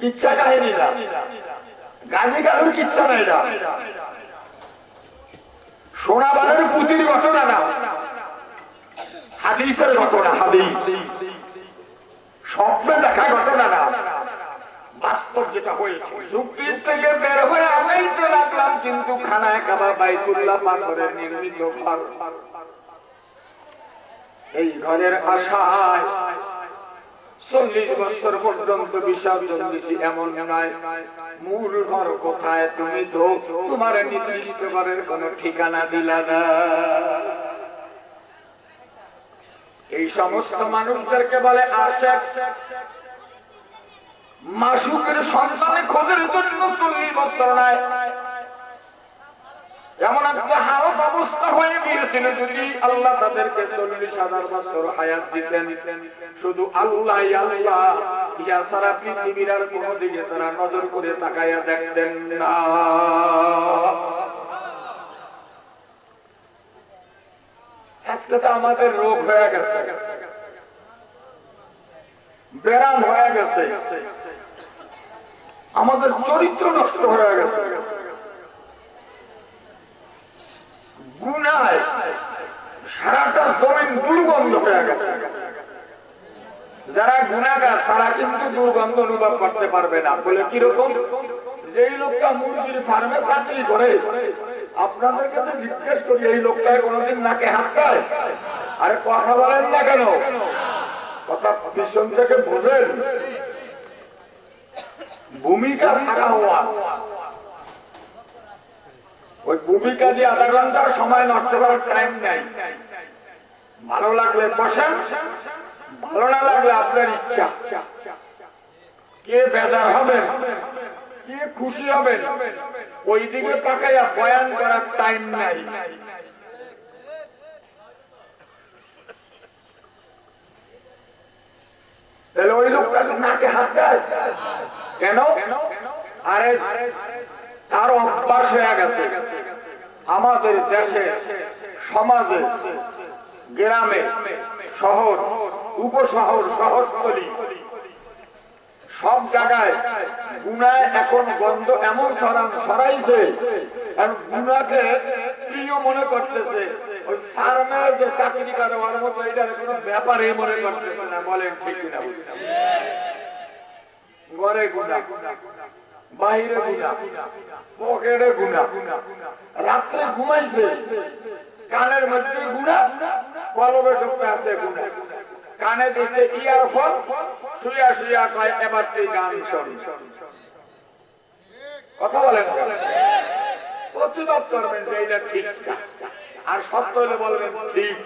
কিচ্ছা কাহিনী না, গাজী কালুর কিচ্ছা না, এটা সোনাবানের পুঁতির ঘটনা না, হাদিসের ঘটনা, হাদিস স্বপ্নে দেখা ঘটনা না, বাস্তব যেটা হয়েছে। যুক্তির থেকে বের হয়ে আনাইতে লাগলাম, কিন্তু খানায় কাবা বাইতুল্লাহ পাথরের নির্মিত ঘর, এই ঘরের আশায় 40 বছর পর্যন্ত বিসর্জন দিছি, এমন নয়। মূল ঘর কোথায়? তুমি তো তোমার নির্দিষ্ট ঘরের কোন ঠিকানা দিলা না। এই সমস্ত মানুষদেরকে বলে আশিক। মাসুকের সন্তানে খোঁজের জন্য 40 বছর নয়, এমন একটা হালত অবস্থা হয়ে গিয়েছিল। যদি আল্লাহ তাদেরকে 40,000 বছর হায়াত দিতেন, শুধু আল্লাহ আল্লাহ ইয়া সারা পৃথিবীর আর কোন দিকে তারা নজর করে তাকাইয়া দেখতেন না। আজকে তো আমাদের রোগ হয়ে গেছে, ব্যারাম হয়ে গেছে, আমাদের চরিত্র নষ্ট হয়ে গেছে, গুনায় সারাটা জমিন দুর্গন্ধ হয়ে গেছে। যারা গুনাহগার তারা কিন্তু দুর্গন্ধ অনুভব করতে পারবে না। বলে কিরকম? যেই লোকটা মুরগির ফার্মে চাকরি করে, আপনাদের কাছে জিজ্ঞেস করি, এই লোকটায় কোনোদিন নাকে হাত দেয়? আরে কথা বলেন না কেন? কথা পিছন থেকে বোঝেন। ভূমিকা ছাড়া হওয়া, ওই ভূমিকা দিয়ে আধা ঘন্টার সময় নষ্ট করার টাইম নাই। ভালো লাগলে বসেন, ভালো না লাগলে আপনার ইচ্ছা। কে বেজার হবেন, কে খুশি হবেন, ওই দিকে তাকাইয়া বয়ান করার টাইম নাই। তাহলে ওই লোকটা নাকে হাত দেয় কেন? আরে তার অভ্যাস হয়ে গেছে। আমাদের দেশে, সমাজে, গ্রামে, শহর, উপশহর, শহরতলি, সব জায়গায় গুনায় এখন গন্ধ এমন ছড়াইছে, গুনাকে প্রিয় মনে করতেছে। ওই ফার্মের যে চাকরি করে ওর মতো এটার কোন ব্যাপারে মনে করতেছে না। বলেন ঠিক কিনা? ঘরে গুনা, বাহিরে গুনা, পকেটে গুনা, রাত্রে ঘুমাইছে কানের মধ্যে গুনা, কলবে ঢুকতে আছে গুনা, কানে দিচ্ছে ইয়ারফোন, শুয়া শুয়া কয় এবার তুই গান শোন। কথা বলেন, প্রতিবাদ করবেন যে এটা ঠিক, আর সত্য হলে বলবেন ঠিক।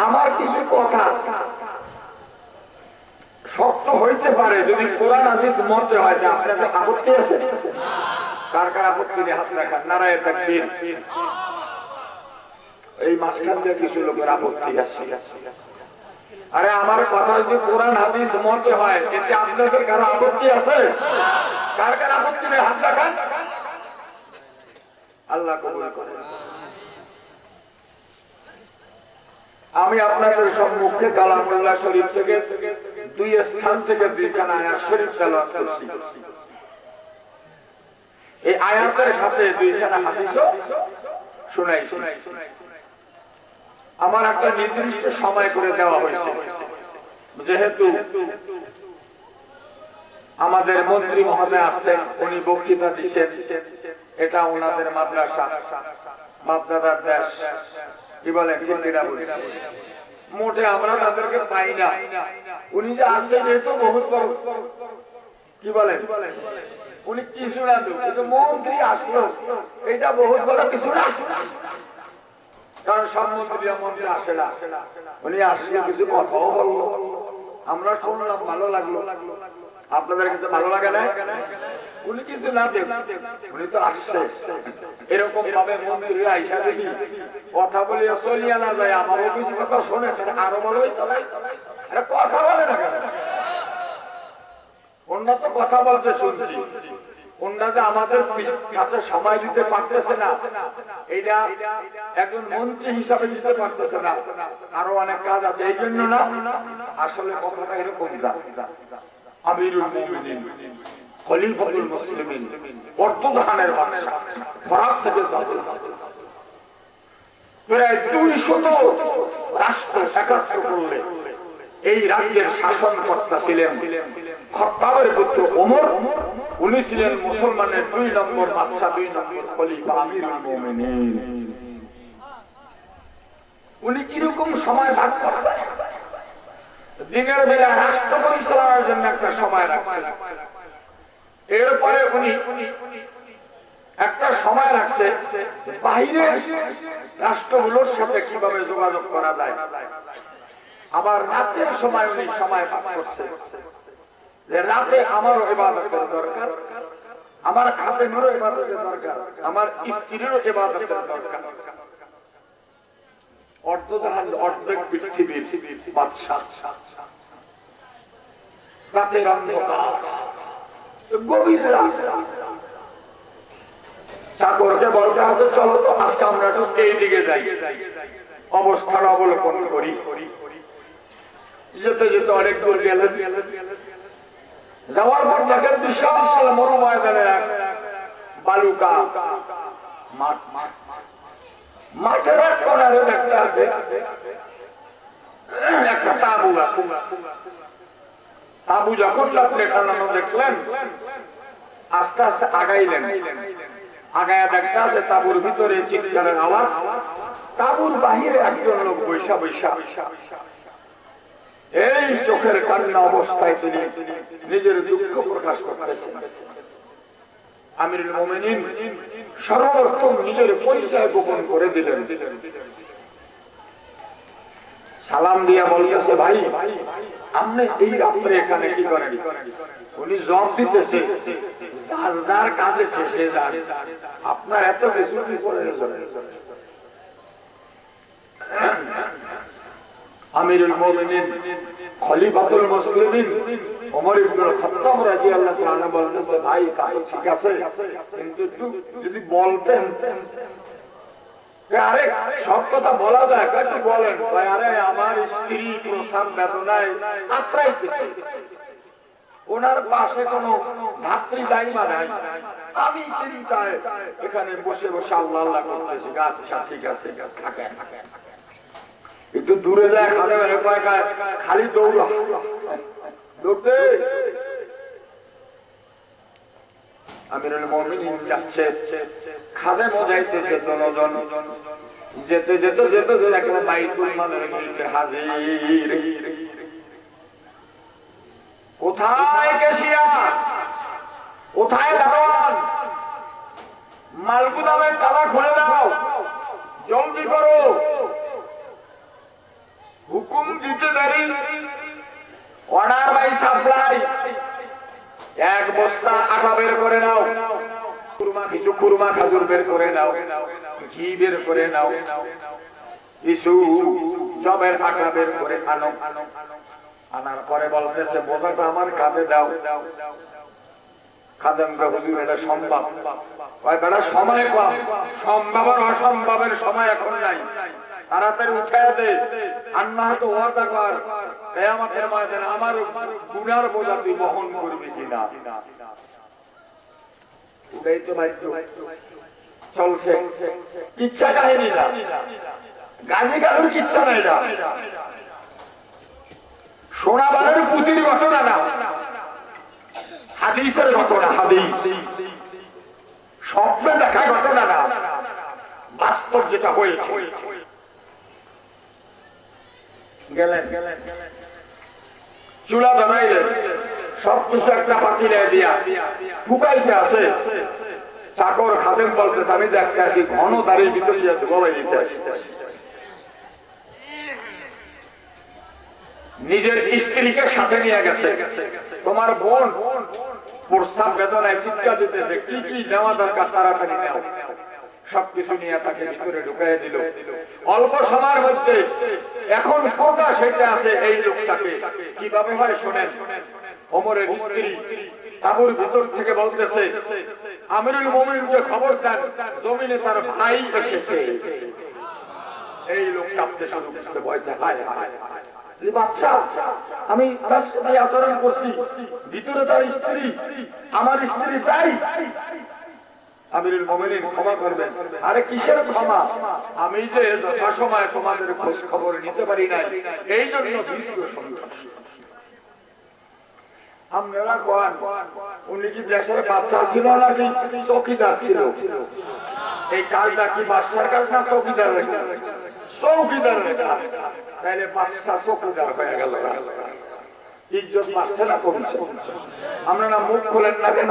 আমার কিছু কথা শক্ত হইতে পারে যদি কোরআন হাদিস মতে হয়। যে আপনাদের আপত্তি আছে? কার কার আপত্তি নিয়ে হাত রাখা, নারায়ে তাকবীর। এই মাঝখান দিয়ে কিছু লোকের আপত্তি আছে। আরে আমার কথা যদি কোরআন হাদিস মতে হয়, এতে আপনাদের কারো আপত্তি আছে? কার কার আপত্তি নিয়ে হাত রাখান। আল্লাহ কবুল করেন। আমি আপনাদের সম্মুখে কালামুল্লাহ শরীফ থেকে 2 স্থান থেকে 2খানা আয়াত শরীফ তেলাওয়াত করছি। এই আয়াতের সাথে 2খানা হাদিসও শুনাইছি। আমার একটা নির্দিষ্ট সময় করে দেওয়া হয়েছে, যেহেতু আমাদের মন্ত্রী মহোদয় আসছেন, উনি বক্তৃতা দিচ্ছেন। এটা ওনাদের মাদ্রাসা, বাপদাদার দেশ। কি বলেন? মোটে আমরা তাদেরকে পাই না। উনি যে আসছে যেহেতু বহুত বড়, কি বলেন, উনি কিছু না, মন্ত্রী আসলো, এটা বহুত বড় কিছু না। কারণ সব মন্ত্রীরা মঞ্চে আসে না। উনি আসলে কিছু কথাও বললো, আমরা শুনলাম, ভালো লাগলো। আপনাদের কাছে ভালো লাগে না? উনি কিছু না দেন, উনি তো আসছে। এরকম ভাবে মন্ত্রীরা আইসা যদি কথা বলিয়া চলিয়া না যায়, আমার কিছু কথা শোনে, আরো ভালোই চলাই। কথা বলে না কেন? অন্য তো কথা বলতে শুনছি, ওনারা যে আমাদের কাছে সময় দিতে পারতেছে না, এটা একজন মন্ত্রী হিসাবে দিতে পারতেছে না, আরো অনেক কাজ আছে, এই জন্য না। আসলে কথাটা এরকম না। আমিরুল মুমিনিন, খলিফাতুল মুসলিমিন, অর্থধানের বাদশা, ফরাত থেকে প্রায় 200 রাষ্ট্র একাত্র করলে এই রাজ্যের শাসনকর্তা ছিলেন খাত্তাবের পুত্র ওমর। উনি ছিলেন মুসলমানের 2 নম্বর বাদশা, 2 নম্বর খলিফা, আমিরুল মুমিনিন। উনি কিরকম সময় ভাগ করছেন? দিনের বেলা রাষ্ট্র পরিচালনার জন্য একটা সময় রাখছেন, এরপরে উনি একটা সময় রাখছে বাহিরের রাষ্ট্রগুলোর সাথে কিভাবে যোগাযোগ করা যায়। আবার রাতের সময় উনি সময় ভাগ করছে যে রাতে আমারও ইবাদতের দরকার, আমার খাদেমেরও ইবাদতের দরকার, আমার স্ত্রীরও ইবাদতের দরকার। অর্ধজাহান, অর্ধেক পৃথিবীর বাদশা, রাতের অন্ধকার, গভীর রাত। চাকরকে বলতে আছে, চলো তো আজকে আমরা একটু এই দিকে যাই, অবস্থান অবলোকন করি। যেতে যেতে অনেক দূর গেলেন, যাওয়ার পর দেখেন বিশাল মরু ময়দানের এক বালুকা মাঠ, মাঠের এক কোণারে দেখতে আছে একটা তাঁবু আছে। তাঁবু যখন রাত্রে টানানো দেখলেন, আস্তে আস্তে আগাইলেন, আগায়া দেখতে আছে তাঁবুর ভিতরে চিৎকারের আওয়াজ, তাঁবুর বাহিরে একজন লোক বৈশা বৈশা এই চোখের কান্না অবস্থায় তিনি নিজের দুঃখ প্রকাশ করতেছেন। আমিরুল মুমিনিন সর্বপ্রথম নিজের পরিচয় গোপন করে দিলেন। সালাম দিয়া বলতেছে, ভাই আপনি এই রাত্রে এখানে কি করেন? উনি জবাব দিতেছে, যার যার কাজে শেষে যান, আপনার এত বেশি কি প্রয়োজন? আমিরুল মুমিনিন খলিফাতুল মুসলিমিন ওমর ইবনুল খাত্তাব রাদিয়াল্লাহু তাআলা বলতেছে, ভাই তা তো ঠিক আছে, কিন্তু একটু যদি বলতেন। আরে সব কথা বলা যায়, একটু বলেন। আরে আমার স্ত্রী প্রসাব বেদনায় আত্রাইতেছে, ওনার পাশে কোনো ধাত্রী দাইমা নাই, আমি চিন্তায় এখানে বসে বসে আল্লাহ আল্লাহ করতেছি। আচ্ছা ঠিক আছে, একটু দূরে যায়, খালি দৌড়া দৌড়তে। আমিরুল মুমিনিন যাচ্ছে, খাদেম যাইতেছে দনজন, যেতে যেতে যেতে একটা বাইতুল মালের গেটে হাজির। কোথায় কেশিয়া, কোথায় দারোয়ান? মালগুদামের তালা খুলে দাও, জলদি করো, হুকুম দিতে দেরি। অর্ডার বাই সাপ্লাই, এক বস্তা আটা বের করে নাও, কিছু খুরমা খাজুর বের করে নাও, ঘি বের করে নাও, কিছু জবের আটা বের করে আনো। আনার পরে বলতেছে, বোঝাটা আমার কাঁধে দাও। খাদেমকে, হুজুর এটা সম্ভব? বেটা সময় কম, সম্ভব আর অসম্ভবের সময় এখন নাই, তাড়াতাড়ি উঠাইয়া দে। আল্লাহ তো ওয়াদা কর, কিয়ামতের ময়দানে আমার গুনার বোঝা তুই বহন করবি কিনা। উঠাই তো বাধ্য, চলছে কিচ্ছা কাহিনী না, গাজী কালুর কিচ্ছা নাই না, সোনাবানের পুঁতির ঘটনা না, হাদিসের ঘটনা, হাদিস স্বপ্নে দেখা ঘটনা না, বাস্তব যেটা হয়েছে। গেলেন, চুলা ধরাইলেন, সবকিছু একটা পাতিলে দিয়া ফুকাইতে আসে। চাকর খাদেম বলতেছে, আমি দেখতে আসি ঘন দাঁড়িয়ে ভিতরে গলায় দিতে আসি। নিজের স্ত্রীকে সাথে নিয়ে গেছে, তোমার বোন প্রস্রাব বেদনায় চিৎকার দিতেছে, কি কি নেওয়া দরকার তাড়াতাড়ি নেও। সবকিছু নিয়ে তাকে ভিতরে ঢুকাই দিল। অল্প সময়ের মধ্যে এখন প্রকাশ হইতে আছে এই লোকটাকে কিভাবে হয় শোনেন। ওমরের স্ত্রী তাঁবুর ভিতর থেকে বলতেছে, আমিরুল মুমিনকে খবর দেন, জমিনে তার ভাই এসেছে। এই লোক কাঁপতে শুরু করছে, ভয়তে হায় হায় বাচ্চা, আমি তার সাথে আচরণ করছি, ভিতরে তার স্ত্রী, আমার স্ত্রী চাই। আমিরুল মুমিনিন ক্ষমা করবেন। আরে কিসের ক্ষমা? আমি যে যথাসময়ে তোমাদের খোঁজ খবর নিতে পারি নাই, এই জন্য দ্বিতীয় সন্তান। আপনারা কোন উনি কি দেশের বাচ্চা ছিল নাকি চৌকিদার ছিল? এই কাজটা কি বাদশার কাজ না চৌকিদারের কাজ? চৌকিদারের কাজ। তাইলে বাদশা চৌকিদার হয়ে গেল, ইজ্জত বাড়ছে না কমছে? আপনারা মুখ খোলেন না কেন?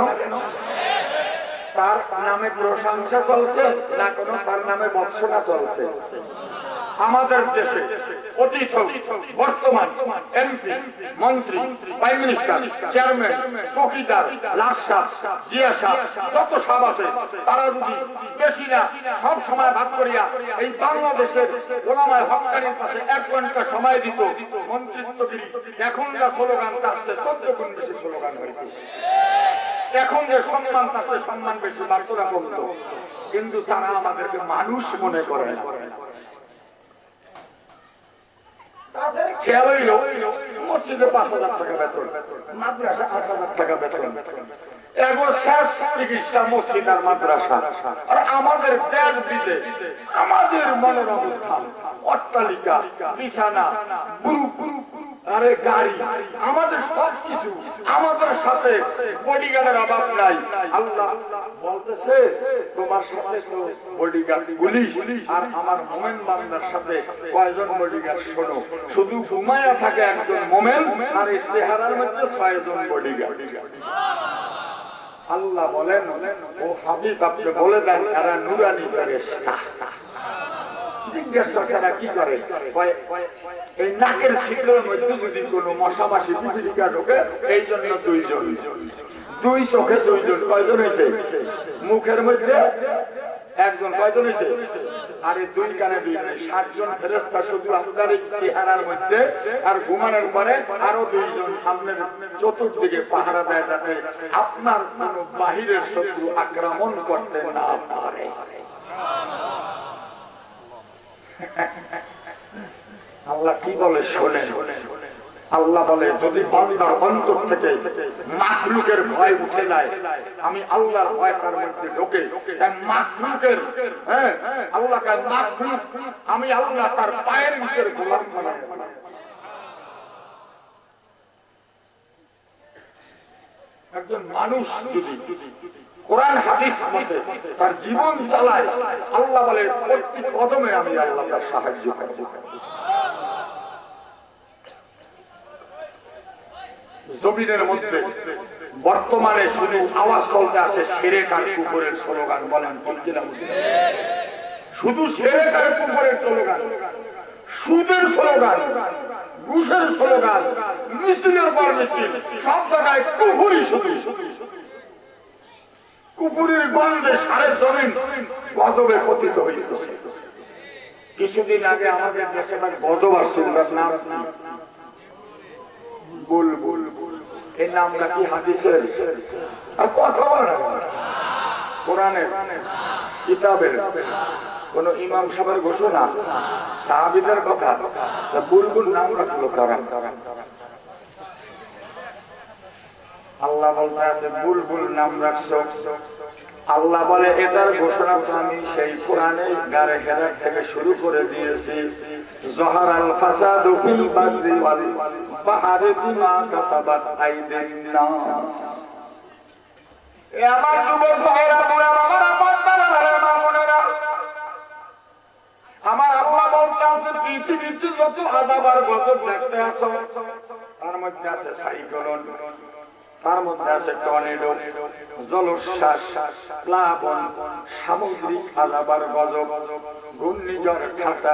তার নামে প্রশংসা চলছে না কোনো তার নামে বৎসনা চলছে? আমাদের দেশে অতীত বর্তমান এমপি, মন্ত্রী, প্রাইম মিনিস্টার, চেয়ারম্যান, চৌকিদার, লাট সাহেব, জিয়া সাহেব, যত সব আছে, তারা যদি বেশি না সব সময় ভাগ করিয়া এই বাংলাদেশের ওলামায়ে হক্কানির পাশে 1 ঘন্টা সময় দিত, মন্ত্রিত্বগিরি এখন যা স্লোগান তার চেয়ে 14 গুণ বেশি স্লোগান হইত। এখন যে সম্মান তার চেয়ে সম্মান বেশি বাড়তো না কমতো। কিন্তু তারা আমাদেরকে মানুষ মনে করে না। মসজিদে 5,000 টাকা বেতন, মাদ্রাসা 8,000 টাকা বেতন, এরপর শেষ চিকিৎসা মসজিদ আর মাদ্রাসা। আর আমাদের দেশ বিদেশ, আমাদের মনোরম উত্থান, অট্টালিকা, বিছানা, আরে গাড়ি, আমাদের সব কিছু, আমাদের সাথে বডিগার্ডের অভাব নাই। আল্লাহ বলতেছে তোমার সাথে তো বডিগার্ড পুলিশ, আর আমার মোমেন বান্দার সাথে কয়জন বডিগার্ড? শোনো, শুধু ঘুমায়া থাকে একজন মোমেন, আর এই চেহারার মধ্যে 6 জন বডিগার্ড। আল্লাহ বলেন, ও হাবিব আপনি বলে দেন এরা নুরানি ফেরেশতা। জিজ্ঞেস করছে না কি করে? এই নাকের ছিদ্রের মধ্যে যদি কোনো মশা মাছি পিপিলিকা ঢোকে, এই জন্য 2 জন, 2 চোখে 2 জন, কয়জন হয়েছে? মুখের মধ্যে 1 জন, কয়জন হয়েছে? আরে 2 কানে 2 জন, 7 জন ফেরেশতা শুধু আপনার এই চেহারার মধ্যে। আর ঘুমানোর পরে আরো 2 জন আপনার চতুর্দিকে পাহারা দেয়, যাতে আপনার কোন বাহিরের শত্রু আক্রমণ করতে না পারে। আল্লাহ কি বলে শোনেন? আল্লাহ বলে যদি বান্দার অন্তর থেকে মাখলুকের ভয় উঠে যায়, আমি আল্লাহর ভয় তার মধ্যে ঢোকে, তাই মাখলুকের আল্লাহকে মাখলুক আমি আল্লাহ তার পায়ের নিচের গোলাম বানাই। একজন মানুষ যদি কোরআন হাদিস মতে তার জীবন চালায়, আল্লাহ বলে প্রতি কদমে আমি আল্লাহ তার সাহায্য করব। জমিনের মধ্যে বর্তমানে শুধু আওয়াজ চলতে আসে শিরক আর কুফরের স্লোগান। বলেন ঠিক কিনা? শুধু শিরক আর কুফরের স্লোগান, সুদের স্লোগান, ঘুষের স্লোগান, মিছিলের পর মিছিল, সব জায়গায় কুফরই। শুধু কুফরের গন্ধে সারে জমিন গজবে পতিত হইতেছে। কিছুদিন আগে আমাদের দেশে গজব আসছে, নাম বুলবুল। এই নামটা কি হাদিসের? আর কথা বলে কোরআনের কিতাবের কোন ইমাম সাহেবের ঘোষণা, সাহাবীদের কথা। বুলবুল নাম রাখলো কারণ আল্লাহ বলতে আছে বুলবুল নাম রাখছো। আল্লাহ বলে এটার ঘোষণা তো আমি সেই কোরআনে গারে হেরাত থেকে শুরু করে দিয়েছি। জহারাল ফাসাদু ফিল বাররি ওয়াল বাহরি বিমা কাসাবাত আইদিন নাস। এ আমার যুবক ভাইরা, বুড়া বাবারা, পর্দারা মা বোনেরা, আমার আল্লাহ বলতে আছে পৃথিবীতে যত আযাব আর গজব দেখতে আসো, তার মধ্যে আছে সাইক্লোন, তার মধ্যে আছে টর্নেডো, জলোচ্ছ্বাস, প্লাবন, সামুদ্রিক আযাব আর গজব, ঘূর্ণিঝড়, ঠাট্টা,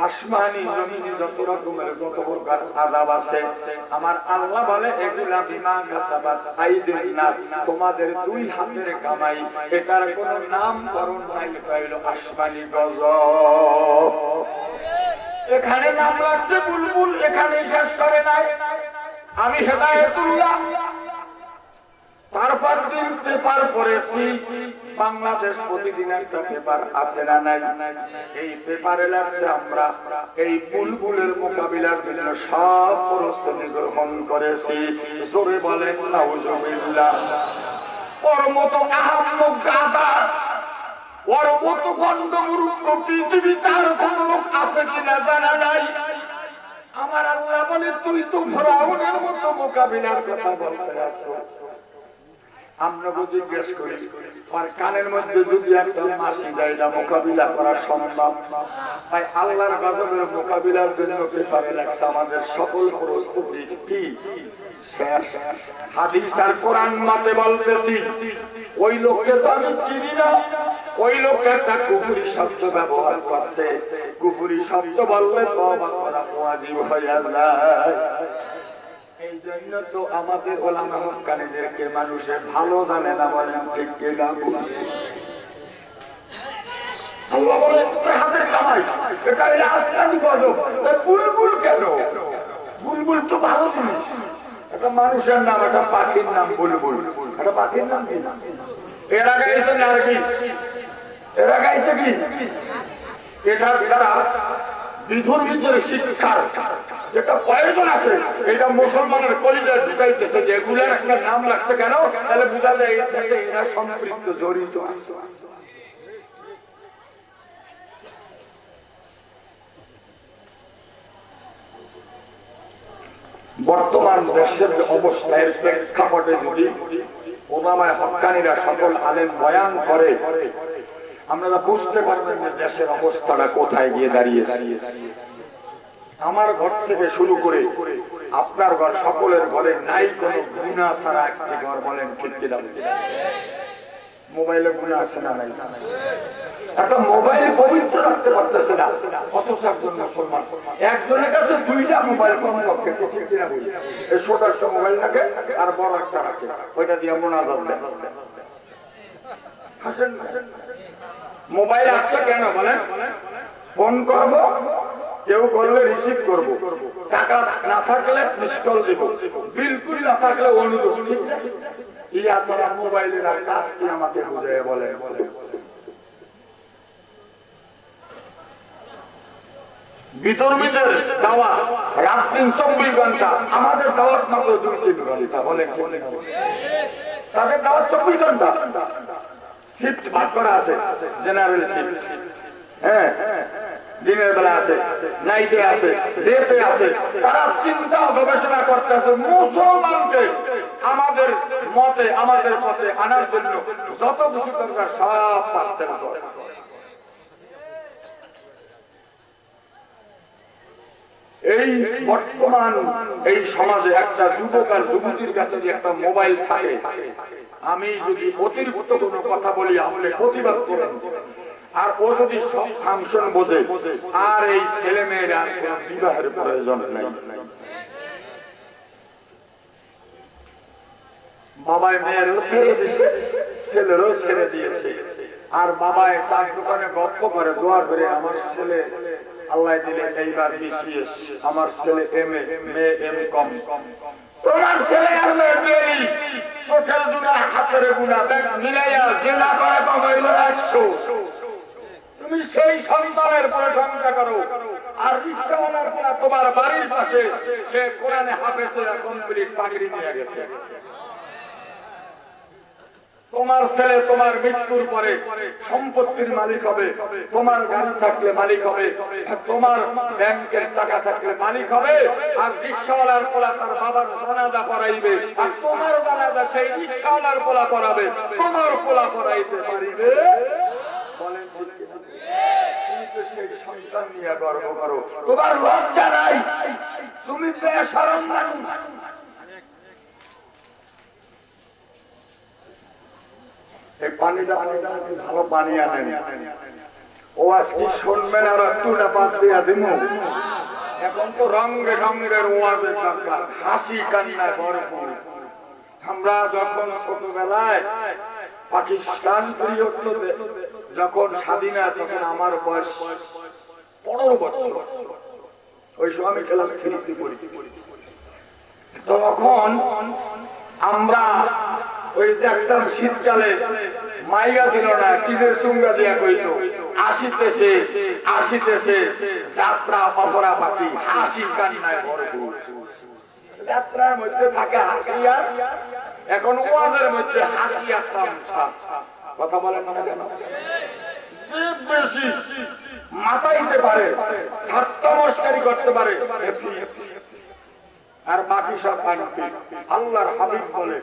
আসমানি জমিনি যত রকমের যত প্রকার আযাব আছে, আমার আল্লাহ বলে এগুলা বিমা কাসাবাত আইদিন নাস, তোমাদের 2 হাতের কামাই। এটার কোন নামকরণ নাই, পাইল আসমানি গজব। এখানে নাম রাখছে বুলবুল, এখানে শেষ করে নাই। আমি হেদায়েতুল্লাহ তারপর দিন পেপার পড়েছি, বাংলাদেশ প্রতিদিন একটা পেপার আছে না নাই, এই পেপারে লাগছে আমরা এই বুলবুলের মোকাবিলার জন্য সব প্রস্তুতি গ্রহণ করেছি। জোরে বলেন নাউজুবিল্লাহ। ওর মতো আহাম্মক গাদা, ওর মতো গন্ডমূর্খ পৃথিবীতে আর কোন লোক আছে কিনা জানা নাই। আমার আল্লাহ বলে তুই তো ফিরআউনের মতো মোকাবিলার কথা বলতে আসো। আমরা জিজ্ঞেস করি আর কানের মধ্যে যদি একটা মাসি যায় না মোকাবিলা করা সম্ভব? তাই আল্লাহর গজবের মোকাবিলার জন্য পেপারে লাগছে আমাদের সকল প্রস্তুতি কি শেষ। হাদিস আর কোরআন মতে বলতেছি, ওই লোককে তো আমি চিনি না, ওই লোকটা একটা কুফরি শব্দ ব্যবহার করছে। কুফরি শব্দ বললে তওবা করা ওয়াজিব হয়ে যায়। এই জন্য তো আমাদের ওলামা হক্কানীদেরকে মানুষে ভালো জানে না, বলেন ঠিক কিনা? আল্লাহ বলে তোর হাতের কামাই, এটা আসলামি গজব। বুলবুল কেন? বুলবুল তো ভালো জিনিস। একটা মানুষের নাম, একটা পাখির নাম বুলবুল। একটা পাখির নাম কি? এরা গাইছে নার্গিস, এরা গাইছে কি? এটার দ্বারা বিধুর ভিতরে শিক্ষার যেটা প্রয়োজন আছে, এটা মুসলমানের কলিজায় ঢুকাইতেছে যে এগুলার একটা নাম লাগছে কেন, তাহলে বোঝা যায় এর থেকে এরা সম্পৃক্ত, জড়িত আছে। বর্তমান দেশের অবস্থায় প্রেক্ষাপটে যদি ওলামায়ে হক্কানীরা সকল আলেম বয়ান করে, আপনারা বুঝতে পারবেন যে দেশের অবস্থাটা কোথায় গিয়ে দাঁড়িয়েছে। আমার ঘর থেকে শুরু করে আপনার ঘর, সকলের ঘরে নাই কোন গুনাহ ছাড়া একটি ঘর, বলেন ঠিক কিনা? মোবাইলে গুনাহ আছে না নাই? একটা মোবাইল পবিত্র রাখতে পারতেছে না, অথচ একজন মুসলমান একজনের কাছে দুইটা মোবাইল কমপক্ষে, ঠিক কিনা বলি? এই ছোট একটা মোবাইল থাকে আর বড় একটা রাখে, ওইটা দিয়ে মোনাজাত দেয়। হাসেন না? মোবাইল আসছে কেন বলেন? ফোন করব, কেউ করলে রিসিভ করব, টাকা না থাকলে মিস কল দিব, বিলকুল না থাকলে অনুরোধ। ঠিক না? ইয়া তারা মোবাইলের আর কাজ কি আমাকে বুঝায় বলেন? বিতর্মীদের দাওয়াত রাত 24 ঘন্টা, আমাদের দাওয়াত মাত্র 2-3 ঘন্টা, বলেন? তাদের দাওয়াত 24 ঘন্টা। শিফট ভাগ করা আছে, জেনারেল শিফট। হ্যাঁ, দিনের বেলা আছে, নাইটে আছে, ডেতে আছে। তারা চিন্তা গবেষণা করতেছে মুসলমানকে আমাদের মতে, আমাদের পথে আনার জন্য যত কিছু দরকার সব পার্সেন্ট করে। এই বর্তমান এই সমাজে একটা যুবক আর যুবতীর কাছে যে একটা মোবাইল থাকে, আমি যদি অতিরিক্ত কোনো কথা বলি আপনি প্রতিবাদ করেন, আর ও যদি সব ফাংশন বোঝে, আর এই ছেলে মেয়েরা বিবাহের প্রয়োজন নাই। বাবায় মেয়েরও ছেড়ে দিয়েছে, ছেলেরও ছেড়ে দিয়েছে, আর বাবায় চার দোকানে গপ্প করে দোয়া করে আমার ছেলে আল্লাহ দিলে এইবার বিসিএস, আমার ছেলে এমএ, মেয়ে এমকম। তোমার ছেলে আর মেয়ে মেয়ে চোখের গুণা, হাতের গুণা মিলাইয়া জেনা করে কমাইল 100। তুমি সেই সন্তানের প্রশংসা করো, আর রিকশাওয়ালার গুণা তোমার বাড়ির পাশে সে কোরআনে হাফেজে কমপ্লিট পাগড়ি নিয়ে গেছে। তোমার ছেলে তোমার মৃত্যুর পরে সম্পত্তির মালিক হবে, তোমার গাড়ি থাকলে মালিক হবে, তোমার ব্যাংকের টাকা থাকলে মালিক হবে, আর রিকশাওয়ালার পোলা তার বাবার জানাজা পড়াইবে, আর তোমার জানাজা সেই রিকশাওয়ালার পোলা পড়াবে, তোমার পোলা পড়াইতে পারিবে। বলেন ঠিক কিনা? তুমি তো সেই সন্তান নিয়ে গর্ব করো, তোমার লজ্জা নাই? তুমি বেশরম মানুষ। এই পানিটা ভালো পানি আনেন, ও আজকে শুনবেন আর একটু না বাদ দিয়া দিব। এখন তো রঙে রঙের ওয়াজের দরকার, হাসি কান্নায় ভরপুর। আমরা যখন ছোটবেলায় পাকিস্তান যখন স্বাধীন, তখন আমার বয়স 15 বছর, ওই সময় আমি ক্লাস 3 পড়ি। তখন আমরা ওই দেখতাম শীতকালে মাইগা ছিল না, টিনের সুঙ্গা দিয়া কইতো আসিতেছে আসিতেছে যাত্রা অপরা পাটি, হাসি কান্নায় ভরপুর। যাত্রার মধ্যে থাকে হাসি, আর এখন ওয়াজের মধ্যে হাসি আর তামসা। কথা বলেন না কেন? যে বেশি মাথাইতে পারে, ঠাট্টা মস্কারি করতে পারে, আর বাকি সব আনফি। আল্লাহর হাবিব বলে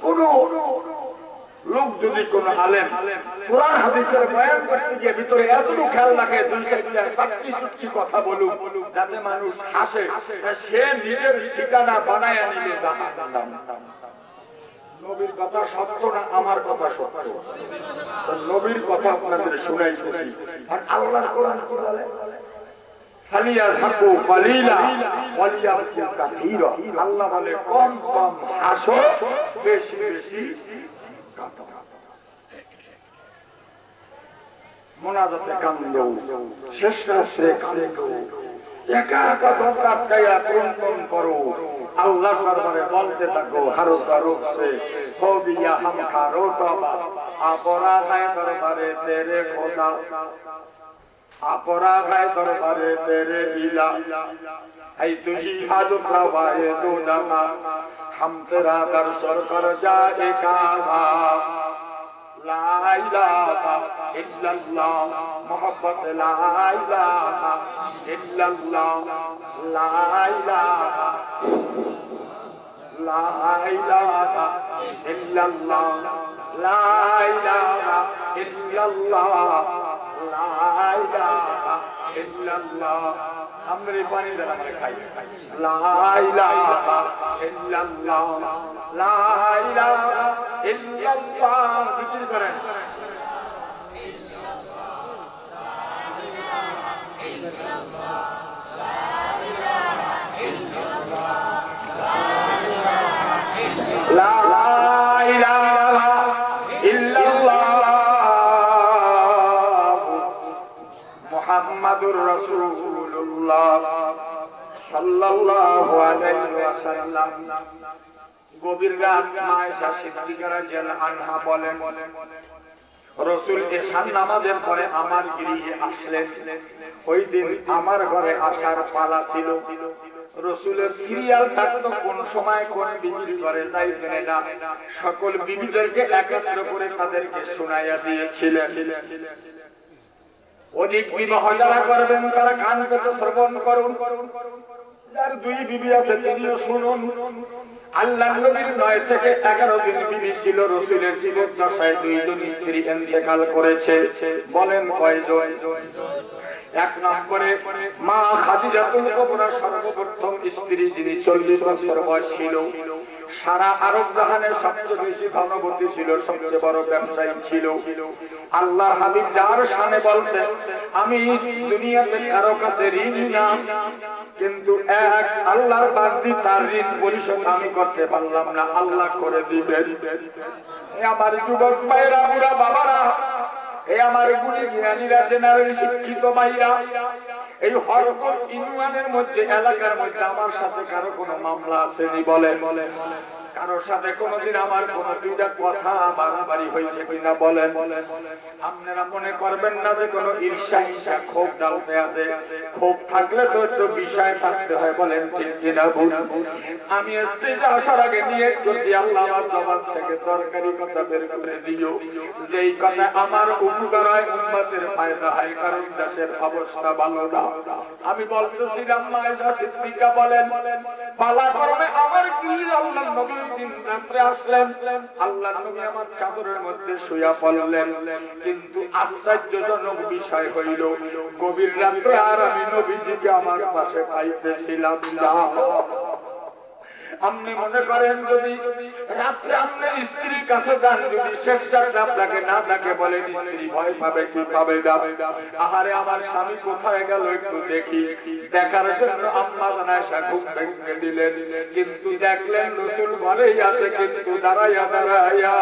কোন লোক যদি কোন আলেম কোরআন হাদিসের বয়ান করতে গিয়ে ভিতরে এতটুকু খেয়াল রাখে, দুই চারটা সাতটি সুটকি কথা বলুক যাতে মানুষ হাসে, সে নিজের ঠিকানা বানায় নিল জাহান্নাম। নবীর কথা সত্য না আমার কথা সত্য? নবীর কথা আপনাদের শুনাইতেছি। আর আল্লাহর কোরআন কি বলে? আল্লাহ বলে কম কম হাসো, বেশি বেশি কাঁদো। মোনাজাতে কান্দো, শেষ রাত্রে কান্দো, একা একা দরজা আটকাইয়া ক্রন্দন করো, আল্লাহর দরবারে বলতে থাকো হারো কারো সে হো দিয়া হাম কারো তবা, অপরাধ है দরবারে তেরে খোদা, अपराध है दरबारे तेरे इला, ऐ तुझी हाजत रवाए तू जाना, हम तेरा दर सर कर जाएगा। ला इलाहा इल्लल्लाह मोहब्बत, ला इलाहा इल्लल्लाह, ला इलाहा ला इलाहा इल्लल्लाह, ला इलाहा इल्लल्लाह, ला इलाहा इल्लल्लाह। हमरे पानी दर हमरे खाई, ला इलाहा इल्लल्लाह, ला इलाहा इल्लल्लाह। जिक्र करें ला इलाहा इल्लल्लाह मुहम्मदुर रसूलुल्लाह साल्लाल्लाहु अलैहि ওয়াসাল্লাম। গভীর রাত আয়েশা সিদ্দিকা রাদিয়াল্লাহু আনহা বলেন, রাসূল এশার নামাজের পরে আমার গৃহে আসলেন। ওই দিন আমার ঘরে আসার পালা ছিল। রাসূলের সিরিয়াল থাকতো কোন সময় কোন বিবির ঘরে যাইতেন না। সকল বিবিদেরকে একত্র করে তাদেরকে শোনাইয়া দিয়েছিলেন। অধিক বিবাহ যারা করবেন তারা কান পেতে শ্রবণ করুন, যার দুই বিবি আছে তিনিও শুনুন। আল্লাহর নবীর 9 থেকে 11 দিন বিবি ছিল। রাসূলের জীবন দশায় 2 জন স্ত্রী ইন্তেকাল করেছে। বলেন কয়জন? 1 নম্বরে মা খাদিজাতুল কুবরা সর্বপ্রথম স্ত্রী, যিনি 40 বছর বয়স ছিল। সারা আরব জাহানের সবচেয়ে বেশি ধনবতী ছিল, সবচেয়ে বড় ব্যবসায়ী ছিল। আল্লাহর হাবিব যার শানে বলছে, আমি দুনিয়াতে কারো কাছে ঋণী না, কিন্তু এক আল্লাহর বান্দি তার ঋণ পরিশোধ আমি করতে পারলাম না, আল্লাহ করে দিবেন। আমার যুবক ভাইরা, বুড়া বাবারা, এই আমার গুণী জ্ঞানীরা, জেনারেল শিক্ষিত ভাইরা, এই হরকত ইউনিয়নের মধ্যে, এলাকার মধ্যে আমার সাথে কারো কোনো মামলা আসেনি? বলেন কারোর সাথে কোনদিন আমার কোন দুইটা কথা বাড়াবাড়ি হয়েছে কিনা? বলেন। আপনারা মনে করবেন না যে কোনো ঈর্ষা হিংসা ক্ষোভ ডালতে আছে। ক্ষোভ থাকলে তো একটু বিষয় থাকতে হয়। বলেন ঠিক কিনা? আমি স্টেজে আসার আগে নিয়ে করছি, আল্লাহ আমার জবান থেকে দরকারি কথা বের করে দিও, যেই কথা আমার উপকার হয়, উম্মতের ফায়দা হয়, কারণ দেশের অবস্থা ভালো না। আমি বলতেছিলাম আয়েশা সিদ্দিকা বলেন, পালা করবে আমার কি আল্লাহর নবী দিন রাত্রে আসলেন। আল্লাহর নবী আমার চাদরের মধ্যে শুয়া পড়লেন। কিন্তু আশ্চর্যজনক বিষয় হইল, গভীর রাত্রে আর আমি নবীজিকে আমার পাশে পাইতেছিলাম না। আপনি মনে করেন যদি রাত্রে আপনি স্ত্রীর কাছে যান, যদি শেষ রাত্রে আপনাকে না ডাকে, বলেন স্ত্রী ভয় পাবে কি পাবে না? আহারে আমার স্বামী কোথায় গেল একটু দেখি। দেখার জন্য আম্মা আয়েশা ঘুম ভেঙে দিলেন, কিন্তু দেখলেন রাসূল ঘরেই আছে, কিন্তু দাঁড়াইয়া দাঁড়াইয়া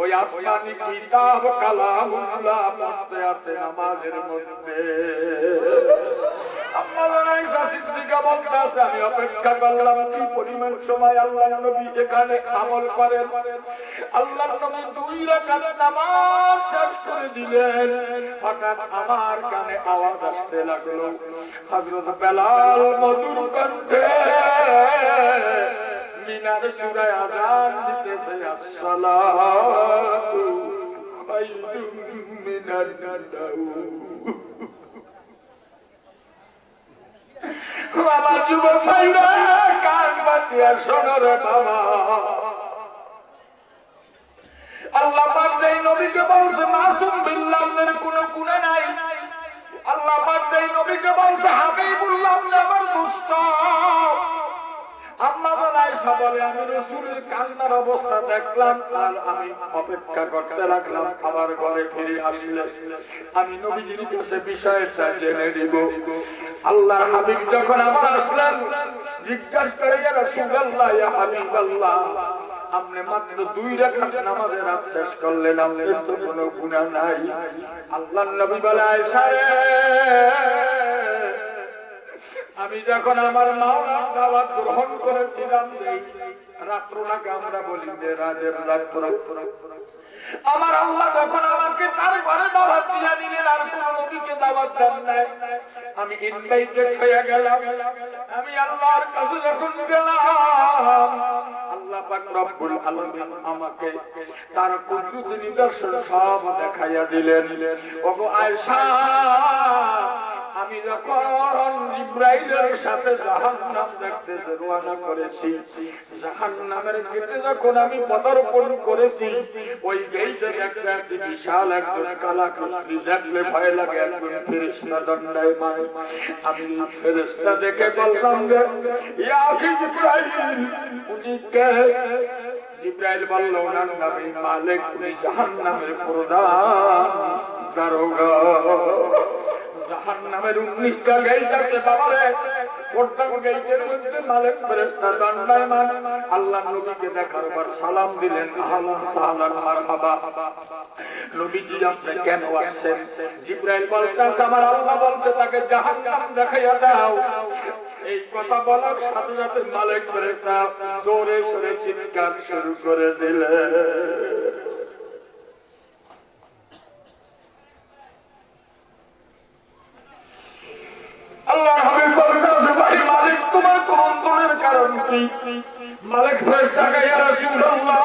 ওই আসমানি কিতাব কালামুল্লাহ পড়তে আছে নামাজের মধ্যে। আম্মা আয়েশা সিদ্দিকা বলতে কাছে আমি অপেক্ষা করলাম কি পরিমাণ সময় আল্লাহ নবী এখানে আমল করেন। আল্লাহ নবী 2 রাকাত নামাজ শেষ করে দিলেন, হঠাৎ আমার কানে আওয়াজ আসতে লাগলো, হযরত বেলাল মধুর কণ্ঠে মিনার সূরায় আযান দিতেছে, আসসালাতু খায়রুম মিনান নাওম। আমার যুবক ভাইরা কান পাতিয়া শোনো রে বাবা, আল্লাহ পাক যেই নবীকে বলছে মাসুম বিল্লাহর কোনো গুনাহ নাই, আল্লাহ পাক যেই নবীকে বলছে হাবিবুল্লাহ আমার দোস্ত, আম্মা জানাই সবাই আমি রাসূলের কান্নার অবস্থা দেখলাম আর আমি অপেক্ষা করতে লাগলাম আবার ঘরে ফিরে আসলে আমি নবীজির কাছে বিষয়টা জেনে দিব। আল্লাহর হাবিব যখন আমার আসলেন জিজ্ঞাসা করে, ইয়া রাসূলুল্লাহ ইয়া হাবিবাল্লাহ, আপনি মাত্র 2 রাকাত নামাজে রাত শেষ করলেন, আপনার তো কোনো গুনাহ নাই। আল্লাহর নবী বলে, আয়েশা রে, আমি যখন আমার মাওলার দাওয়াত গ্রহণ করেছিলাম, রাত্রটাকে আমরা বলি যে রাতের রাত্র, আমার আল্লাহ যখন আমাকে তার ঘরে দাওয়াত দিয়ে দিলেন আর কোন নবীকে দাওয়াত দেন নাই, আমি ইনভাইটেড হয়ে গেলাম। আমি আল্লাহর কাছে যখন গেলাম, আল্লাহ পাক রব্বুল আলামিন আমাকে তার কুদরত নিদর্শন সব দেখাইয়া দিলেন। ওগো আয়েশা, আমি যখন জিবরাইলের সাথে জাহান্নাম দেখতে রওনা করেছি, জাহান্নামের গেটে যখন আমি পদার্পণ করেছি, ওই গেটে দেখতে আছি বিশাল একজন কালা কুশলী, দেখলে ভয় লাগে, একজন ফেরেশতা দণ্ডায়মান। আমি ফেরেশতা দেখে বললাম যে ইয়া জিবরাইল, উনি কে? জিবরাইল বলল, ওনার নাম মালিক, উনি জাহান্নামের প্রধান দারোগা। জাহান্নামের 19টা গেট আছে বাবারে, প্রত্যেক গেটের মধ্যে মালিক ফেরেশতা দণ্ডায়মান। আল্লাহ নবীকে দেখার পর সালাম দিলেন, আহলান সাহলান মারহাবা। নবীজি আপনি কেন আসছেন? জিবরাইল বলতেছে, আমার আল্লাহ বলছে তাকে জাহান্নাম দেখাইয়া দাও। এই কথা বলার সাথে সাথে মালিক ফেরেশতা জোরে সোরে চিৎকার শুরু করে দিলেন। আল্লাহর হাবিব বলতেছে, ভাই মালিক তোমার ক্রন্দনের কারণ কি? মালিক ফেরেশতাকে, ইয়া রাসূলুল্লাহ,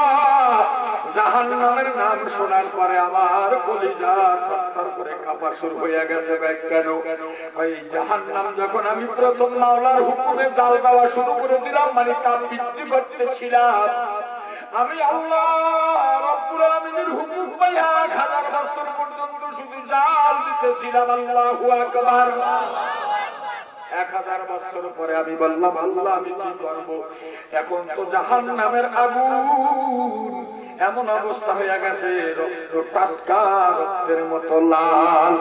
জাহান্নামের নাম শোনার পরে আমার কলিজা থরথর করে কাঁপা শুরু হয়ে গেছে। কেন? ওই জাহান্নাম যখন আমি প্রথম মাওলার হুকুমে জাল দেওয়া শুরু করে দিলাম, মানে তাপ বৃদ্ধি করতেছিলাম, আমি আল্লাহ রাব্বুল আলামিনের হুকুম পাইয়া 1000 বছর পর্যন্ত শুধু জাল দিতেছিলাম। আল্লাহু আকবার। 1000 বছর পরে আমি বললাম, আল্লাহ আমি কি করব? এখন তো জাহান্নামের আগুন এমন অবস্থা হয়ে গেছে, রক্ত টাটকা রক্তের মতো লাল।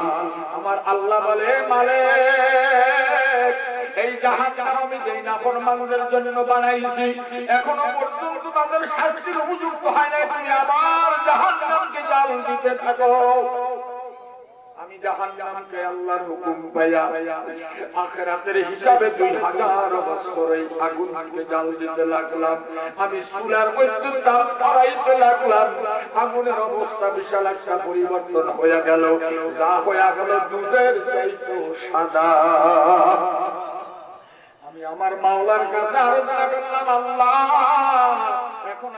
আমার আল্লাহ বলে, মালিক, এই জাহান্নাম আমি যেই নাফরমানদের জন্য বানাইছি, এখনো পর্যন্ত তাদের শাস্তির উপযুক্ত হয় নাই, তুমি আবার জাহান্নামকে জাল দিতে থাকো। আমি জাহান্নামকে আল্লাহর হুকুম পাইয়া আখিরাতের হিসাবে 2000 বছর এই আগুনকে জ্বাল দিতে লাগলাম। আমি চুলার মধ্যে তাপ ধরাইতে লাগলাম। আগুনের অবস্থা বিশাল একটা পরিবর্তন হয়ে গেল, যা হয়ে গেল দুধের চাইতে সাদা। আমি আমার মাওলার কাছে আরো জানা করলাম, আল্লাহ এখন